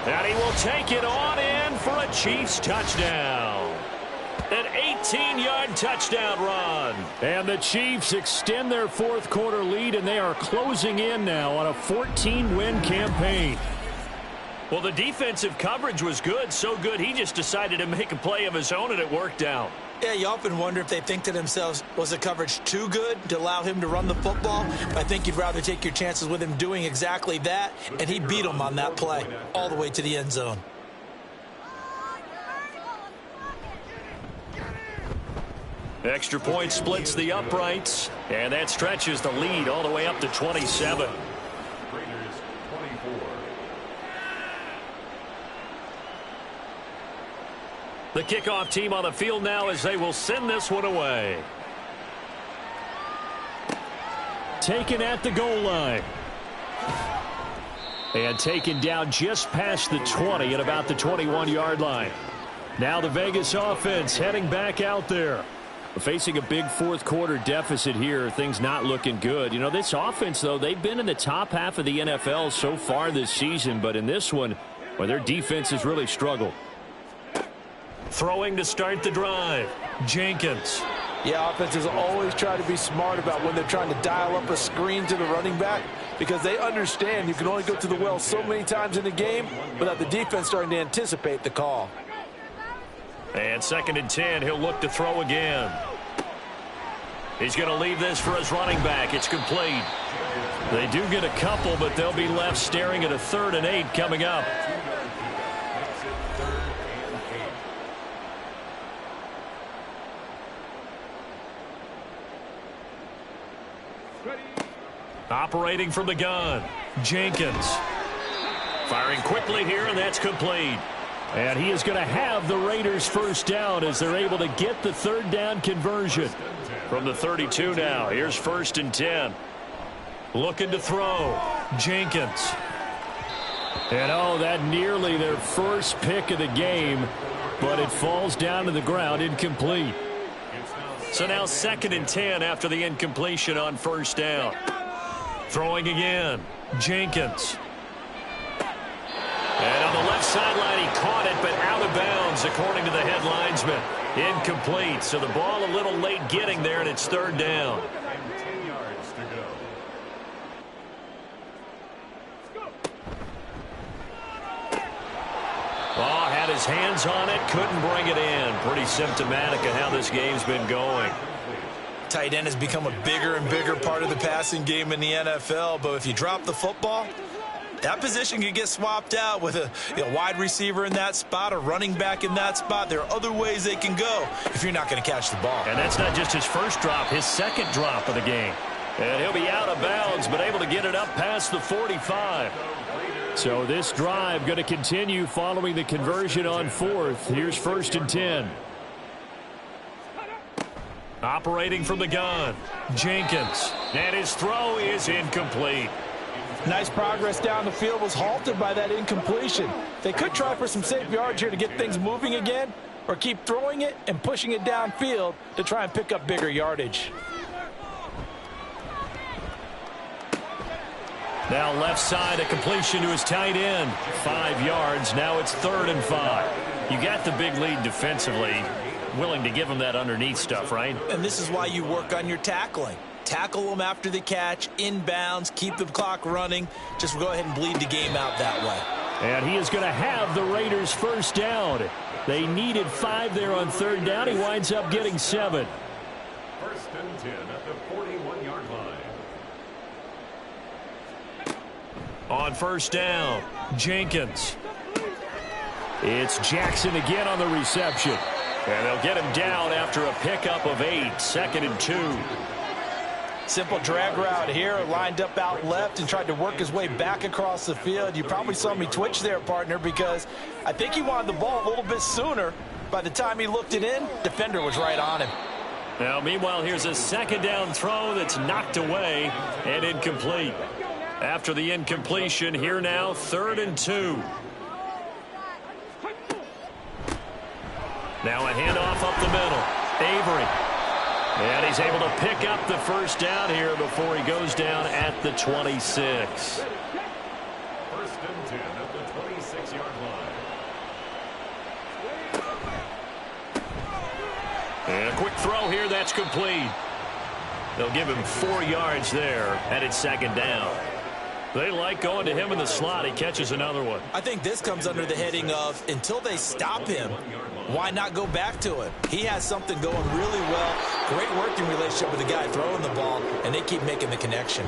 And he will take it on in for a Chiefs touchdown. An 18-yard touchdown run. And the Chiefs extend their 4th quarter lead, and they are closing in now on a 14-win campaign. Well, the defensive coverage was good, so good he just decided to make a play of his own, and it worked out. Yeah, you often wonder if they think to themselves, was the coverage too good to allow him to run the football? I think you'd rather take your chances with him doing exactly that, and he beat him on that play all the way to the end zone. Extra point splits the uprights, and that stretches the lead all the way up to 27. Raiders 24. The kickoff team on the field now as they will send this one away. Taken at the goal line. And taken down just past the 20 at about the 21-yard line. Now the Vegas offense heading back out there. Facing a big 4th quarter deficit here. Things not looking good. You know, this offense, though, they've been in the top half of the NFL so far this season. But in this one, well, their defense has really struggled. Throwing to start the drive. Jenkins. Yeah, offenses always try to be smart about when they're trying to dial up a screen to the running back because they understand you can only go to the well so many times in the game without the defense starting to anticipate the call. And 2nd and 10, he'll look to throw again. He's going to leave this for his running back. It's complete. They do get a couple, but they'll be left staring at a 3rd and 8 coming up. Operating from the gun, Jenkins. Firing quickly here, and that's complete. And he is going to have the Raiders first down as they're able to get the 3rd down conversion. From the 32 now, here's 1st and 10. Looking to throw, Jenkins. And oh, that nearly their first pick of the game. but it falls down to the ground incomplete. So now 2nd and 10 after the incompletion on first down. Throwing again, Jenkins. And on the left sideline, he caught it, but out of bounds, according to the head linesman. Incomplete, so the ball a little late getting there, and it's 3rd down. 10 yards to go. Oh, had his hands on it, couldn't bring it in. Pretty symptomatic of how this game's been going. Tight end has become a bigger and bigger part of the passing game in the NFL, but if you drop the football, that position can get swapped out with a wide receiver in that spot, a running back in that spot. There are other ways they can go if you're not going to catch the ball. And that's not just his first drop, his 2nd drop of the game. And he'll be out of bounds, but able to get it up past the 45. So this drive going to continue following the conversion on 4th. Here's 1st and 10. Operating from the gun, Jenkins. And his throw is incomplete. Nice progress down the field, was halted by that incompletion. They could try for some safe yards here to get things moving again, or keep throwing it and pushing it downfield to try and pick up bigger yardage. Now left side, a completion to his tight end. 5 yards. Now it's 3rd and 5. You got the big lead defensively. Willing to give him that underneath stuff, right? And this is why you work on your tackling. Tackle them after the catch, inbounds, keep the clock running. Just go ahead and bleed the game out that way. And he is going to have the Raiders' first down. They needed 5 there on 3rd down. He winds up getting 7. 1st and 10 at the 41-yard line. On first down, Jenkins. It's Jackson again on the reception. And they'll get him down after a pickup of 8. 2nd and 2. Simple drag route here, lined up out left and tried to work his way back across the field. You probably saw me twitch there, partner, because I think he wanted the ball a little bit sooner. By the time he looked it in, defender was right on him. Now, meanwhile, here's a 2nd down throw that's knocked away and incomplete. After the incompletion, here now, 3rd and 2. Now a handoff up the middle. Avery. And he's able to pick up the first down here before he goes down at the 26. 1st and 10 at the 26-yard line. And a quick throw here, that's complete. They'll give him 4 yards there, and it's 2nd down. They like going to him in the slot. He catches another one. I think this comes under the heading of, until they stop him, why not go back to him? He has something going really well. Great working relationship with the guy throwing the ball, and they keep making the connection.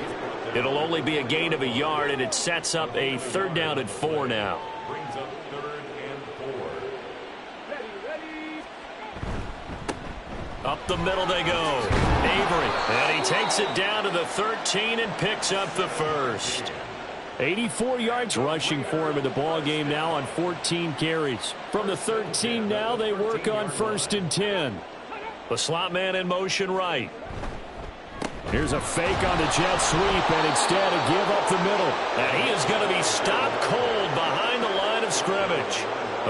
It'll only be a gain of a yard, and it sets up a 3rd down and 4 now. Brings up 3rd and 4. Up the middle they go. Avery. And he takes it down to the 13 and picks up the first. 84 yards rushing for him in the ball game now on 14 carries. From the 13 now, they work on 1st and 10. The slot man in motion right. Here's a fake on the jet sweep, and instead a give up the middle. And he is going to be stopped cold behind the line of scrimmage.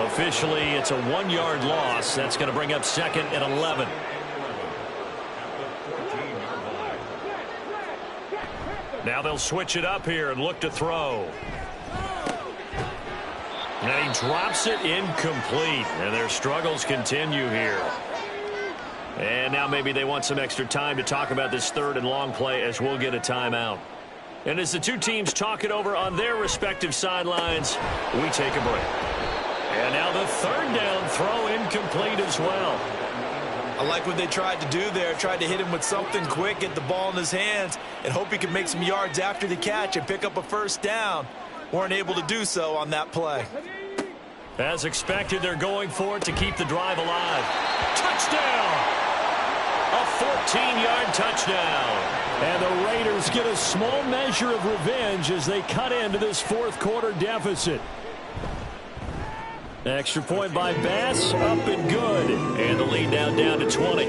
Officially, it's a 1-yard loss. That's going to bring up 2nd and 11. Now they'll switch it up here and look to throw. And he drops it incomplete. And their struggles continue here. And now maybe they want some extra time to talk about this 3rd and long play as we'll get a timeout. And as the two teams talk it over on their respective sidelines, we take a break. And now the 3rd down throw incomplete as well. I like what they tried to do there. Tried to hit him with something quick, get the ball in his hands, and hope he could make some yards after the catch and pick up a 1st down. Weren't able to do so on that play. As expected, they're going for it to keep the drive alive. Touchdown! A 14-yard touchdown. And the Raiders get a small measure of revenge as they cut into this 4th quarter deficit. Extra point by Bass, up and good. And the lead now down to 20.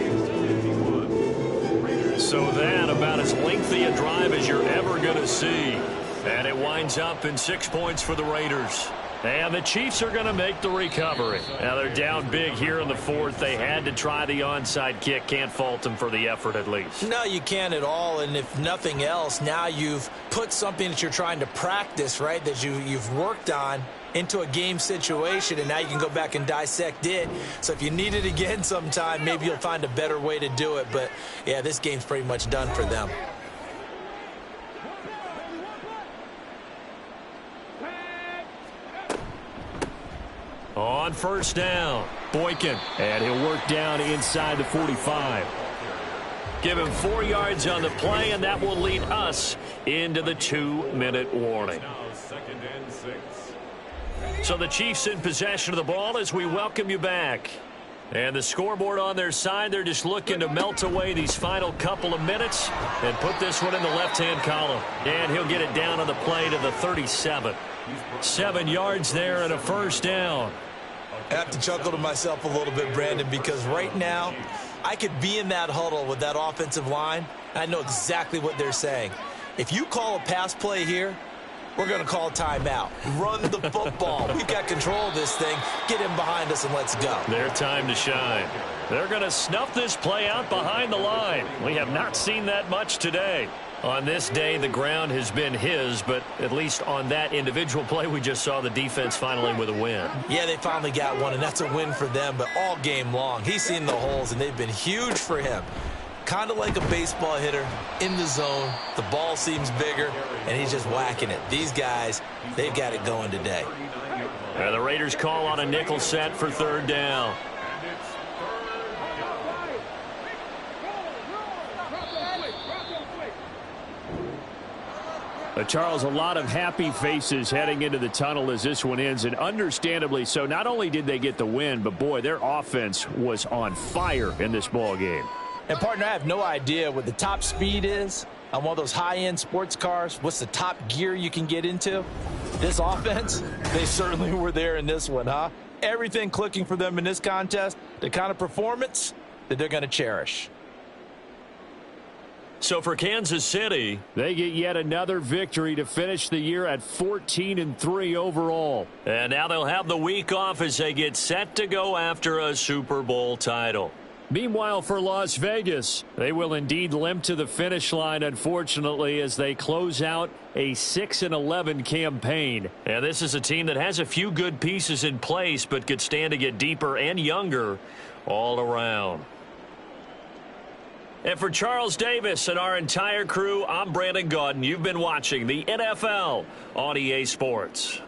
So that about as lengthy a drive as you're ever going to see. And it winds up in 6 points for the Raiders. And the Chiefs are going to make the recovery. Now they're down big here in the fourth. They had to try the onside kick. Can't fault them for the effort at least. No, you can't at all. And if nothing else, now you've put something that you're trying to practice, right, that you've worked on into a game situation, and now you can go back and dissect it. So if you need it again sometime, maybe you'll find a better way to do it. But, yeah, this game's pretty much done for them. On first down, Boykin, and he'll work down inside the 45. Give him 4 yards on the play, and that will lead us into the 2-minute warning. So the Chiefs in possession of the ball as we welcome you back. And the scoreboard on their side, they're just looking to melt away these final couple of minutes and put this one in the left-hand column. And he'll get it down on the play to the 37. 7 yards there and a first down. I have to chuckle to myself a little bit, Brandon, because right now I could be in that huddle with that offensive line. I know exactly what they're saying. If you call a pass play here, we're going to call timeout. Run the football. We've got control of this thing. Get him behind us and let's go. Their time to shine. They're going to snuff this play out behind the line. We have not seen that much today. On this day, the ground has been his, but at least on that individual play, we just saw the defense finally with a win. Yeah, they finally got one, and that's a win for them, but all game long, he's seen the holes, and they've been huge for him. Kind of like a baseball hitter in the zone. The ball seems bigger, and he's just whacking it. These guys, they've got it going today. And the Raiders call on a nickel set for third down. Charles, a lot of happy faces heading into the tunnel as this one ends, and understandably so. Not only did they get the win, but, boy, their offense was on fire in this ball game. And, partner, I have no idea what the top speed is on one of those high-end sports cars. What's the top gear you can get into? This offense, they certainly were there in this one, huh? Everything clicking for them in this contest, the kind of performance that they're going to cherish. So for Kansas City, they get yet another victory to finish the year at 14-3 overall. And now they'll have the week off as they get set to go after a Super Bowl title. Meanwhile, for Las Vegas, they will indeed limp to the finish line, unfortunately, as they close out a 6-11 campaign. And this is a team that has a few good pieces in place, but could stand to get deeper and younger all around. And for Charles Davis and our entire crew, I'm Brandon Gaudin. You've been watching the NFL on EA Sports.